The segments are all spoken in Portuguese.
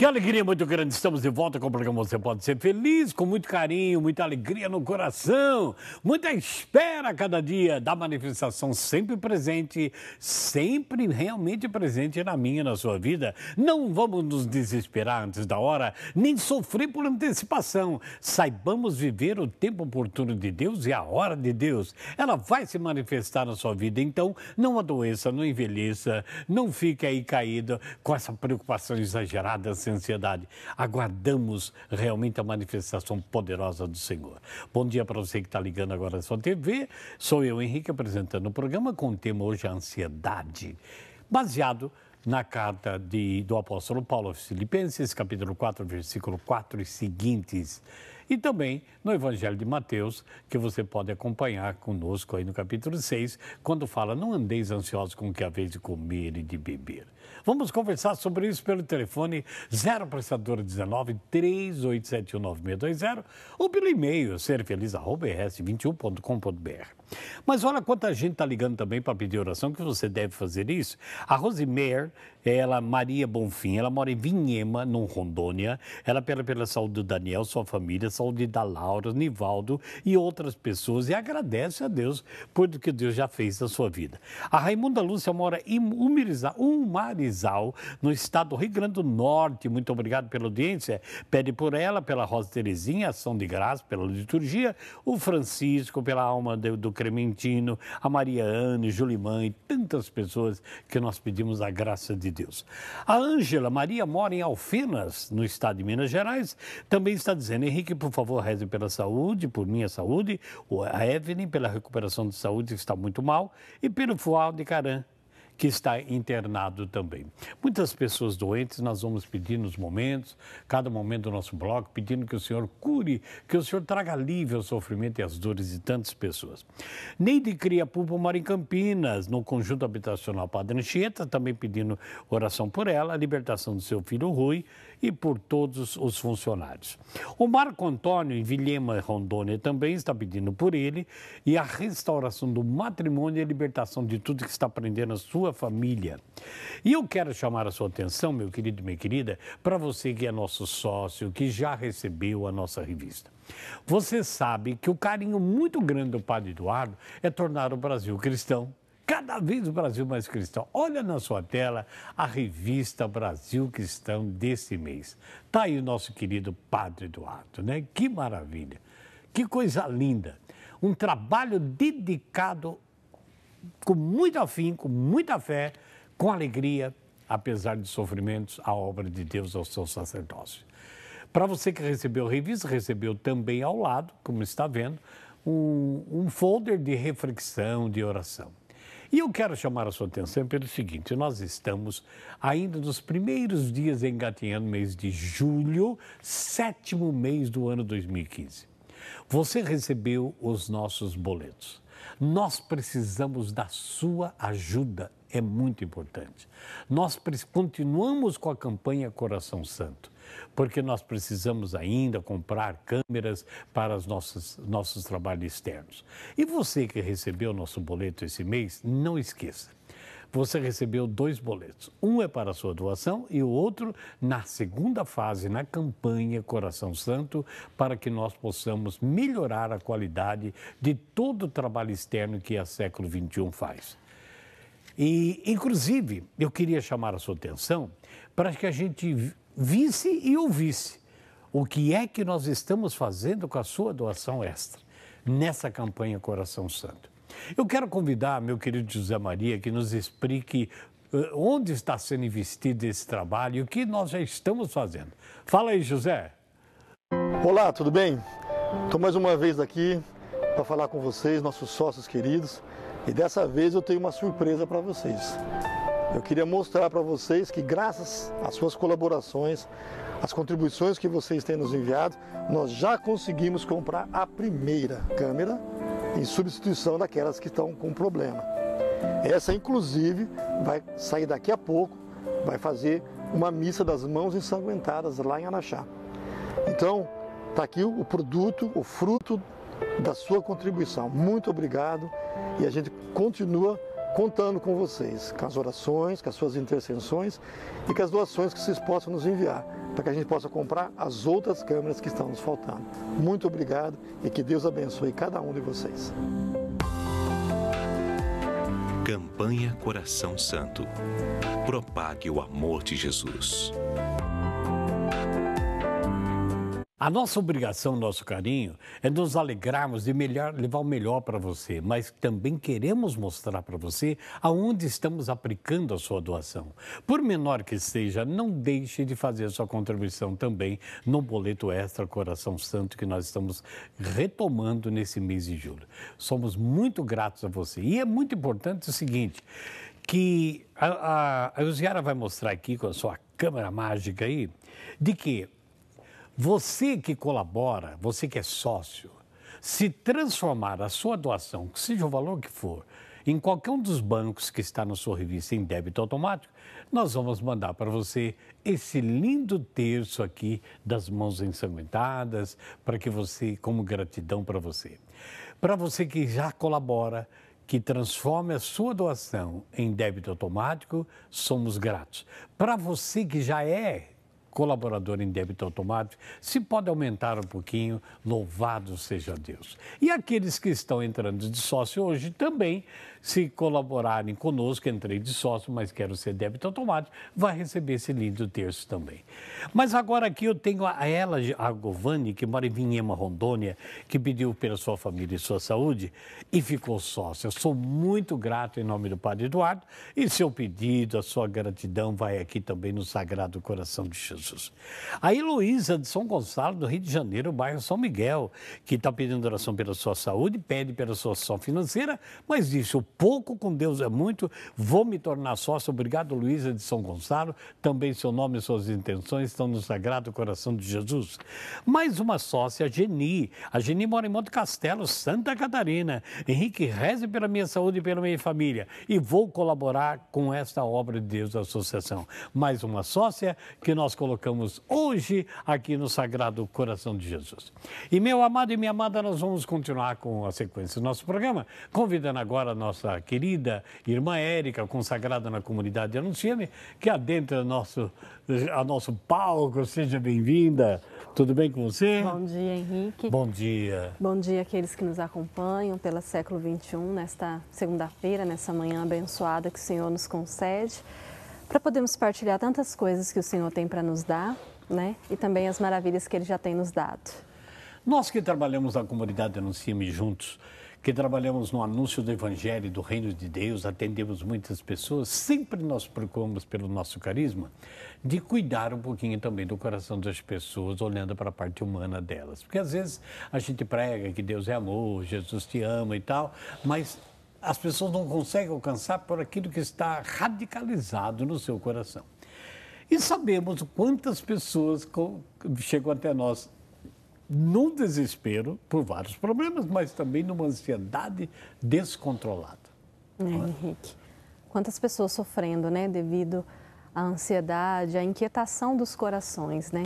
Que alegria muito grande, estamos de volta com o programa Você Pode Ser Feliz, com muito carinho, muita alegria no coração, muita espera a cada dia da manifestação sempre presente, sempre realmente presente na minha e na sua vida. Não vamos nos desesperar antes da hora, nem sofrer por antecipação. Saibamos viver o tempo oportuno de Deus e a hora de Deus. Ela vai se manifestar na sua vida, então não adoeça, não envelheça, não fique aí caído com essa preocupação exagerada, essa ansiedade. Aguardamos realmente a manifestação poderosa do Senhor. Bom dia para você que está ligando agora na sua TV. Sou eu, Henrique, apresentando o programa com o tema hoje, a ansiedade, baseado na carta do apóstolo Paulo aos Filipenses, capítulo 4, versículo 4 e seguintes. E também no Evangelho de Mateus, que você pode acompanhar conosco aí no capítulo 6, quando fala, não andeis ansiosos com o que haveis de comer e de beber. Vamos conversar sobre isso pelo telefone 0 prestadora 19 3871 9620 ou pelo e-mail serfeliz@rs21.com.br. Mas olha quanta gente está ligando também para pedir oração, que você deve fazer isso. A Rosimeir, Maria Bonfim, ela mora em Vinhema, no Rondônia. Ela pela saúde do Daniel, sua família, saúde da Laura, Nivaldo e outras pessoas e agradece a Deus por tudo que Deus já fez na sua vida. A Raimunda Lúcia mora em Umarizal, no estado do Rio Grande do Norte. Muito obrigado pela audiência. Pede por ela, pela Rosa Terezinha, ação de graça, pela liturgia, o Francisco, pela alma do Crementino, a Mariane, Julimã e tantas pessoas que nós pedimos a graça de Deus. A Ângela Maria mora em Alfenas, no estado de Minas Gerais, também está dizendo, Henrique, por favor, reze pela saúde, por minha saúde, a Evelyn pela recuperação de saúde, que está muito mal, e pelo Fual de Caran, que está internado também. Muitas pessoas doentes, nós vamos pedir nos momentos, cada momento do nosso bloco, pedindo que o Senhor cure, que o Senhor traga alívio ao sofrimento e às dores de tantas pessoas. Neide Cria Pupo mora em Campinas, no conjunto habitacional Padre Anchieta, também pedindo oração por ela, a libertação do seu filho Rui e por todos os funcionários. O Marco Antônio, em Vilhema, Rondônia, também está pedindo por ele e a restauração do matrimônio e a libertação de tudo que está prendendo a sua família. E eu quero chamar a sua atenção, meu querido e minha querida, para você que é nosso sócio, que já recebeu a nossa revista. Você sabe que o carinho muito grande do Padre Eduardo é tornar o Brasil cristão. Cada vez o Brasil mais cristão. Olha na sua tela a revista Brasil Cristão desse mês. Está aí o nosso querido Padre Eduardo, né? Que maravilha, que coisa linda. Um trabalho dedicado com muito afinco, com muita fé, com alegria, apesar de sofrimentos, à obra de Deus, ao seu sacerdócio. Para você que recebeu a revista, recebeu também ao lado, como está vendo, um folder de reflexão, de oração. E eu quero chamar a sua atenção pelo seguinte, nós estamos ainda nos primeiros dias engatinhando o mês de julho, 7º mês do ano 2015. Você recebeu os nossos boletos. Nós precisamos da sua ajuda, é muito importante. Nós continuamos com a campanha Coração Santo, porque nós precisamos ainda comprar câmeras para os nossos trabalhos externos. E você que recebeu o nosso boleto esse mês, não esqueça. Você recebeu 2 boletos. Um é para a sua doação e o outro na segunda fase, na campanha Coração Santo, para que nós possamos melhorar a qualidade de todo o trabalho externo que a Século XXI faz. E, inclusive, eu queria chamar a sua atenção para que a gente visse e ouvisse o que é que nós estamos fazendo com a sua doação extra nessa campanha Coração Santo. Eu quero convidar meu querido José Maria que nos explique onde está sendo investido esse trabalho e o que nós já estamos fazendo. Fala aí, José. Olá, tudo bem? Estou mais uma vez aqui para falar com vocês, nossos sócios queridos, e dessa vez eu tenho uma surpresa para vocês. Eu queria mostrar para vocês que graças às suas colaborações, às contribuições que vocês têm nos enviado, nós já conseguimos comprar a primeira câmera em substituição daquelas que estão com problema. Essa, inclusive, vai sair daqui a pouco, vai fazer uma missa das mãos ensanguentadas lá em Araxá. Então, está aqui o produto, o fruto da sua contribuição. Muito obrigado e a gente continua contando com vocês, com as orações, com as suas intercessões e com as doações que vocês possam nos enviar, para que a gente possa comprar as outras câmeras que estão nos faltando. Muito obrigado e que Deus abençoe cada um de vocês. Campanha Coração Santo. Propague o amor de Jesus. A nossa obrigação, nosso carinho, é nos alegrarmos de levar o melhor para você, mas também queremos mostrar para você aonde estamos aplicando a sua doação. Por menor que seja, não deixe de fazer a sua contribuição também no boleto extra Coração Santo que nós estamos retomando nesse mês de julho. Somos muito gratos a você. E é muito importante o seguinte, que a Elziara vai mostrar aqui com a sua câmera mágica aí, de que você que colabora, você que é sócio, se transformar a sua doação, que seja o valor que for, em qualquer um dos bancos que está na sua revista em débito automático, nós vamos mandar para você esse lindo terço aqui das mãos ensanguentadas, para que você, como gratidão para você. Para você que já colabora, que transforme a sua doação em débito automático, somos gratos. Para você que já é colaborador em débito automático, se pode aumentar um pouquinho, louvado seja Deus. E aqueles que estão entrando de sócio hoje também, se colaborarem conosco, entrei de sócio, mas quero ser débito automático, vai receber esse lindo terço também. Mas agora aqui eu tenho a Govani, que mora em Vinhema, Rondônia, que pediu pela sua família e sua saúde e ficou sócia. Eu sou muito grato em nome do Padre Eduardo e seu pedido, a sua gratidão vai aqui também no Sagrado Coração de Jesus. A Heloísa de São Gonçalo, do Rio de Janeiro, bairro São Miguel, que está pedindo oração pela sua saúde, pede pela sua situação financeira, mas disse, o pouco com Deus é muito, vou me tornar sócio. Obrigado, Luísa de São Gonçalo. Também seu nome e suas intenções estão no Sagrado Coração de Jesus. Mais uma sócia, a Geni. A Geni mora em Monte Castelo, Santa Catarina. Henrique, reze pela minha saúde e pela minha família. E vou colaborar com esta obra de Deus da associação. Mais uma sócia que nós colocamos hoje aqui no Sagrado Coração de Jesus. E meu amado e minha amada, nós vamos continuar com a sequência do nosso programa, convidando agora a nossa querida irmã Érica, consagrada na comunidade de Anuncia-me, que adentra a nosso palco. Seja bem-vinda. Tudo bem com você? Bom dia, Henrique. Bom dia. Bom dia àqueles que nos acompanham pela Século XXI, nesta segunda-feira, nessa manhã abençoada que o Senhor nos concede, para podermos partilhar tantas coisas que o Senhor tem para nos dar, né? E também as maravilhas que Ele já tem nos dado. Nós que trabalhamos na comunidade Anuncia-me juntos, que trabalhamos no anúncio do Evangelho, do Reino de Deus, atendemos muitas pessoas, sempre nós procuramos, pelo nosso carisma, de cuidar um pouquinho também do coração das pessoas, olhando para a parte humana delas. Porque às vezes a gente prega que Deus é amor, Jesus te ama e tal, mas as pessoas não conseguem alcançar por aquilo que está radicalizado no seu coração. E sabemos quantas pessoas chegam até nós num desespero por vários problemas, mas também numa ansiedade descontrolada. Henrique, quantas pessoas sofrendo, né, devido à ansiedade, à inquietação dos corações, né?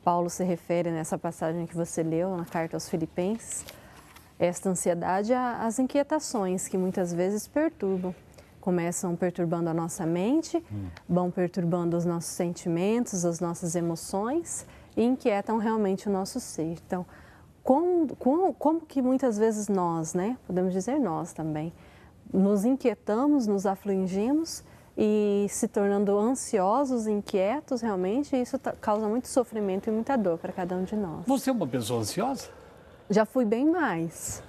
Paulo se refere nessa passagem que você leu na carta aos Filipenses, esta ansiedade às inquietações que muitas vezes perturbam. Começam perturbando a nossa mente, vão perturbando os nossos sentimentos, as nossas emoções, e inquietam realmente o nosso ser. Então, como que muitas vezes nós, né, podemos dizer nós também, nos inquietamos, nos afligimos e se tornando ansiosos, inquietos realmente, isso causa muito sofrimento e muita dor para cada um de nós. Você é uma pessoa ansiosa? Já fui bem mais,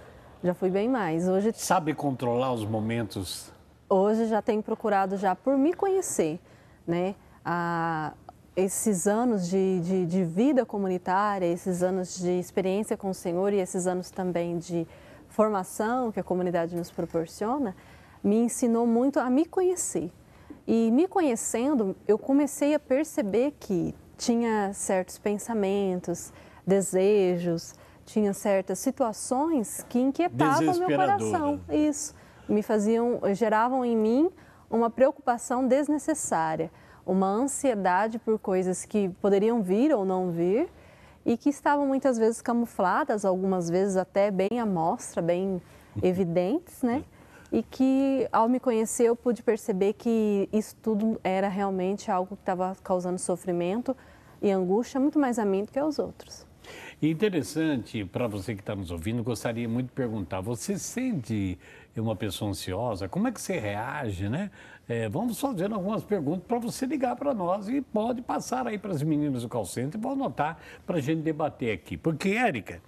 Hoje, sabe controlar os momentos? Hoje já tenho procurado já por me conhecer, né, esses anos de vida comunitária, esses anos de experiência com o Senhor e esses anos também de formação que a comunidade nos proporciona, me ensinou muito a me conhecer. E me conhecendo, eu comecei a perceber que tinha certos pensamentos, desejos, tinha certas situações que inquietavam meu coração. Isso, geravam em mim uma preocupação desnecessária, uma ansiedade por coisas que poderiam vir ou não vir e que estavam muitas vezes camufladas, algumas vezes até bem à mostra, bem evidentes, né? e que, ao me conhecer, eu pude perceber que isso tudo era realmente algo que estava causando sofrimento e angústia muito mais a mim do que aos outros. E interessante, para você que está nos ouvindo, gostaria muito de perguntar, você sente uma pessoa ansiosa? Como é que você reage, né? Vamos fazendo algumas perguntas para você ligar para nós e pode passar aí para as meninas do call center e vou anotar para a gente debater aqui. Porque, Érica,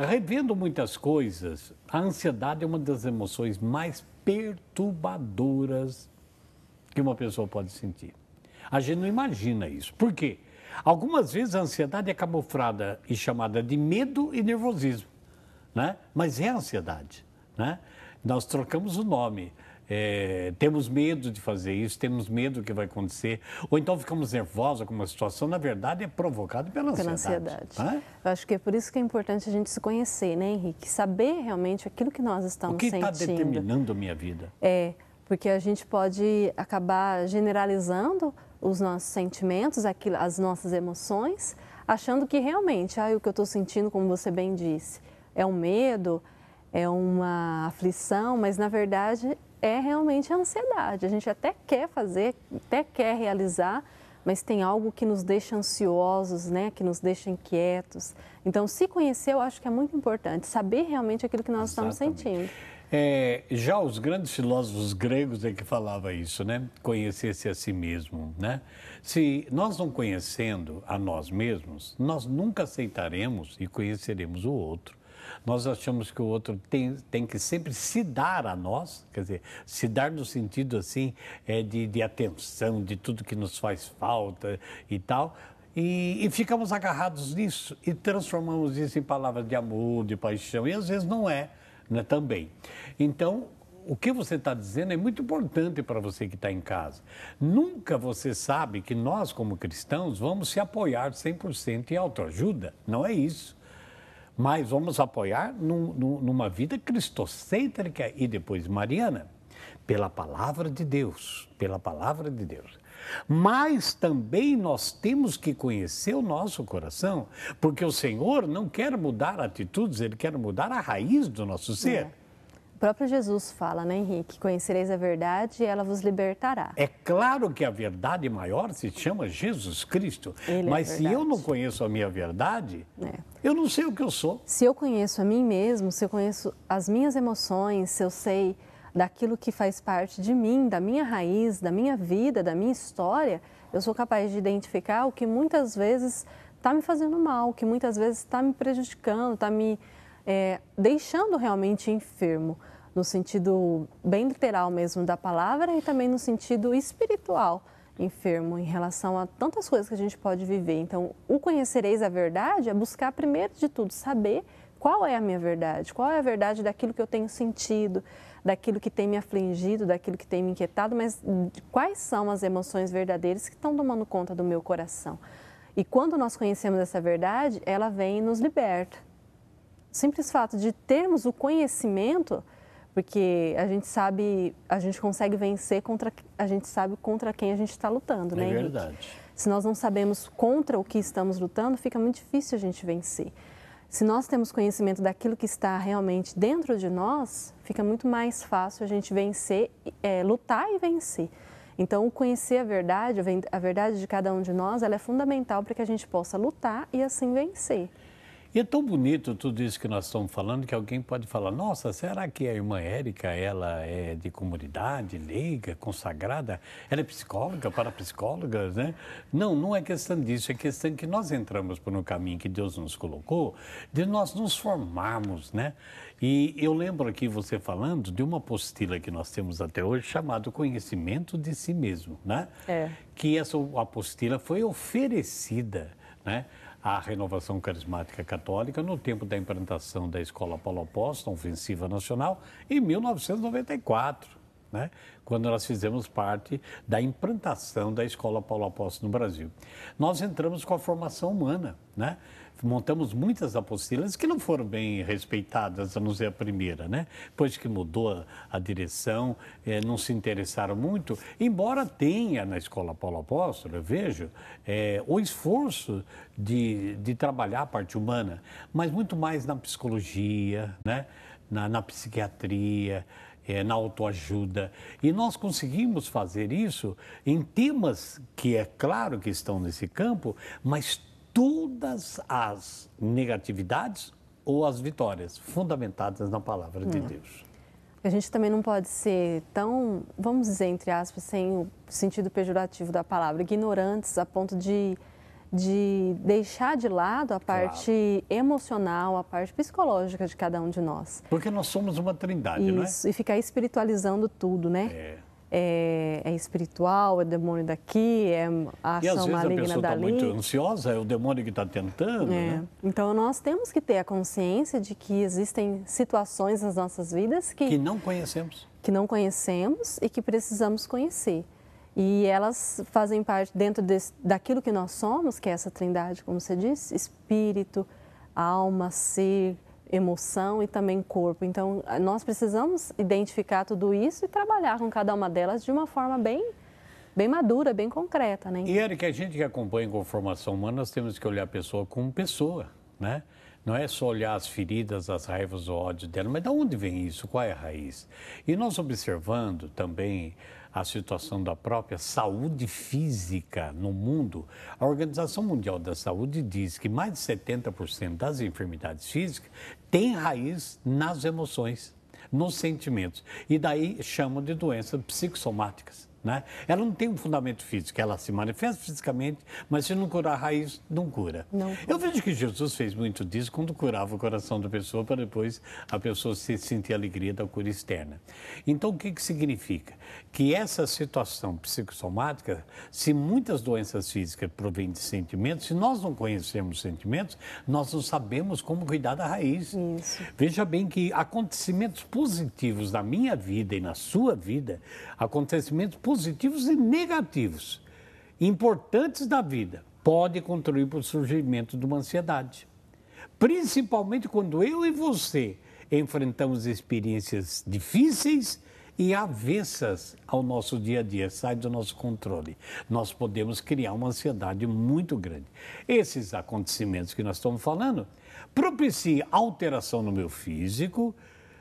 revendo muitas coisas, a ansiedade é uma das emoções mais perturbadoras que uma pessoa pode sentir. A gente não imagina isso. Por quê? Algumas vezes a ansiedade é camuflada e chamada de medo e nervosismo, né? Mas é ansiedade, né? Nós trocamos o nome. Temos medo de fazer isso, temos medo do que vai acontecer, ou então ficamos nervosos com uma situação, na verdade é provocado pela ansiedade. Né? Eu acho que é por isso que é importante a gente se conhecer, né, Henrique? Saber realmente aquilo que nós estamos sentindo. O que está determinando a minha vida? Porque a gente pode acabar generalizando os nossos sentimentos, as nossas emoções, achando que realmente o que eu estou sentindo, como você bem disse, é um medo, é uma aflição, mas na verdade é realmente a ansiedade. A gente até quer fazer, até quer realizar, mas tem algo que nos deixa ansiosos, né? Que nos deixa inquietos. Então, se conhecer, eu acho que é muito importante, saber realmente aquilo que nós estamos sentindo. Já os grandes filósofos gregos é que falavam isso, né? Conhecer-se a si mesmo, né? Se nós não conhecendo a nós mesmos, nós nunca aceitaremos e conheceremos o outro. Nós achamos que o outro tem que sempre se dar a nós, quer dizer, se dar no sentido assim de atenção, de tudo que nos faz falta e tal. E ficamos agarrados nisso e transformamos isso em palavras de amor, de paixão, e às vezes não é, né, também. Então, o que você está dizendo é muito importante para você que está em casa. Nunca você sabe que nós, como cristãos, vamos se apoiar 100% em autoajuda, não é isso. Mas vamos apoiar numa vida cristocêntrica e depois mariana, pela palavra de Deus, pela palavra de Deus. Mas também nós temos que conhecer o nosso coração, porque o Senhor não quer mudar atitudes, Ele quer mudar a raiz do nosso ser. O próprio Jesus fala, né, Henrique? Conhecereis a verdade e ela vos libertará. É claro que a verdade maior se chama Jesus Cristo. Mas se eu não conheço a minha verdade, eu não sei o que eu sou. Se eu conheço a mim mesmo, se eu conheço as minhas emoções, se eu sei daquilo que faz parte de mim, da minha raiz, da minha vida, da minha história, eu sou capaz de identificar o que muitas vezes está me fazendo mal, o que muitas vezes está me prejudicando, está me deixando realmente enfermo, no sentido bem literal mesmo da palavra e também no sentido espiritual, enfermo em relação a tantas coisas que a gente pode viver. Então, o conhecereis a verdade é buscar, primeiro de tudo, saber qual é a minha verdade, qual é a verdade daquilo que eu tenho sentido, daquilo que tem me afligido, daquilo que tem me inquietado, mas quais são as emoções verdadeiras que estão tomando conta do meu coração. E quando nós conhecemos essa verdade, ela vem e nos liberta. O simples fato de termos o conhecimento, porque a gente sabe, a gente consegue vencer a gente sabe contra quem a gente está lutando, né, Henrique? É verdade. Se nós não sabemos contra o que estamos lutando, fica muito difícil a gente vencer. Se nós temos conhecimento daquilo que está realmente dentro de nós, fica muito mais fácil a gente vencer, lutar e vencer. Então, conhecer a verdade de cada um de nós, ela é fundamental para que a gente possa lutar e assim vencer. E é tão bonito tudo isso que nós estamos falando que alguém pode falar, nossa, será que a irmã Érica, ela é de comunidade, leiga, consagrada? Ela é psicóloga, parapsicóloga, né? Não, não é questão disso, é questão que nós entramos por um caminho que Deus nos colocou, de nós nos formarmos, né? E eu lembro aqui você falando de uma apostila que nós temos até hoje, chamada Conhecimento de Si Mesmo, né? Que essa apostila foi oferecida, né, à Renovação Carismática Católica no tempo da implantação da Escola Paulo Apóstolo, Ofensiva Nacional, em 1994, né, quando nós fizemos parte da implantação da Escola Paulo Apóstolo no Brasil. Nós entramos com a formação humana, né? Montamos muitas apostilas que não foram bem respeitadas, a não ser a primeira, né? Depois que mudou a direção, não se interessaram muito, embora tenha na Escola Paulo Apóstolo, eu vejo, o esforço de trabalhar a parte humana, mas muito mais na psicologia, né? Na psiquiatria, na autoajuda. E nós conseguimos fazer isso em temas que é claro que estão nesse campo, mas todas as negatividades ou as vitórias fundamentadas na palavra de Deus. A gente também não pode ser tão, vamos dizer, entre aspas, sem o sentido pejorativo da palavra, ignorantes a ponto de deixar de lado a parte emocional, a parte psicológica de cada um de nós. Porque nós somos uma trindade, não é? Isso, e ficar espiritualizando tudo, né? É espiritual, é demônio daqui, é a ação maligna dali. E às vezes a pessoa está muito ansiosa, é o demônio que está tentando, né? Então nós temos que ter a consciência de que existem situações nas nossas vidas que não conhecemos. Que não conhecemos e que precisamos conhecer. E elas fazem parte dentro daquilo que nós somos, que é essa trindade, como você disse, espírito, alma, ser, emoção e também corpo. Então, nós precisamos identificar tudo isso e trabalhar com cada uma delas de uma forma bem madura, bem concreta, né? E, Eric, a gente que acompanha com formação humana, nós temos que olhar a pessoa como pessoa, né? Não é só olhar as feridas, as raivas, o ódio dela, mas de onde vem isso? Qual é a raiz? E nós observando também a situação da própria saúde física no mundo, a Organização Mundial da Saúde diz que mais de 70% das enfermidades físicas têm raiz nas emoções, nos sentimentos. E daí chamam de doenças psicossomáticas. Né? Ela não tem um fundamento físico, ela se manifesta fisicamente, mas se não curar a raiz, não cura. Eu vejo que Jesus fez muito disso quando curava o coração da pessoa, para depois a pessoa sentir a alegria da cura externa. Então, o que significa? Que essa situação psicossomática, se muitas doenças físicas provêm de sentimentos, se nós não conhecemos sentimentos, nós não sabemos como cuidar da raiz. Isso. Veja bem que acontecimentos positivos na minha vida e na sua vida, acontecimentos positivos e negativos, importantes da vida, pode contribuir para o surgimento de uma ansiedade. Principalmente quando eu e você enfrentamos experiências difíceis e avessas ao nosso dia a dia, sai do nosso controle. Nós podemos criar uma ansiedade muito grande. Esses acontecimentos que nós estamos falando propiciam alteração no meu físico,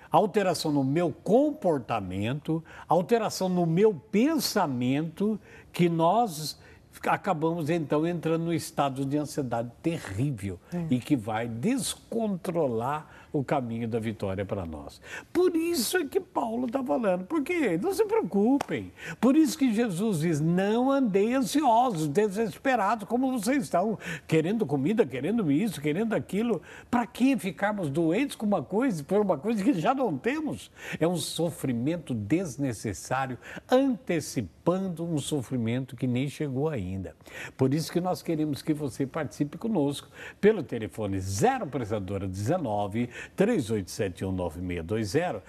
alteração no meu comportamento, alteração no meu pensamento, que nós acabamos então entrando num estado de ansiedade terrível e que vai descontrolar o caminho da vitória para nós. Por isso é que Paulo está falando, porque não se preocupem. Por isso que Jesus diz, não andei ansiosos, desesperados, como vocês estão, querendo comida, querendo isso, querendo aquilo. Para que ficarmos doentes com uma coisa, por uma coisa que já não temos? É um sofrimento desnecessário, antecipando um sofrimento que nem chegou ainda. Por isso que nós queremos que você participe conosco pelo telefone 0 Operadora 19 38719620,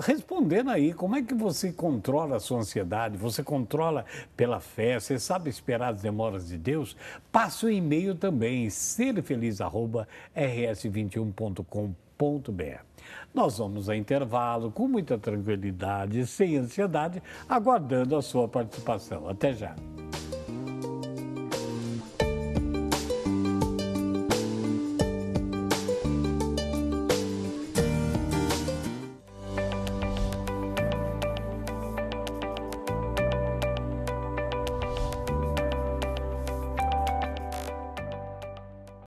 respondendo aí como é que você controla a sua ansiedade, você controla pela fé, você sabe esperar as demoras de Deus? Passe um e-mail também, serfeliz@rs21.com.br. Nós vamos a intervalo com muita tranquilidade, sem ansiedade, aguardando a sua participação. Até já.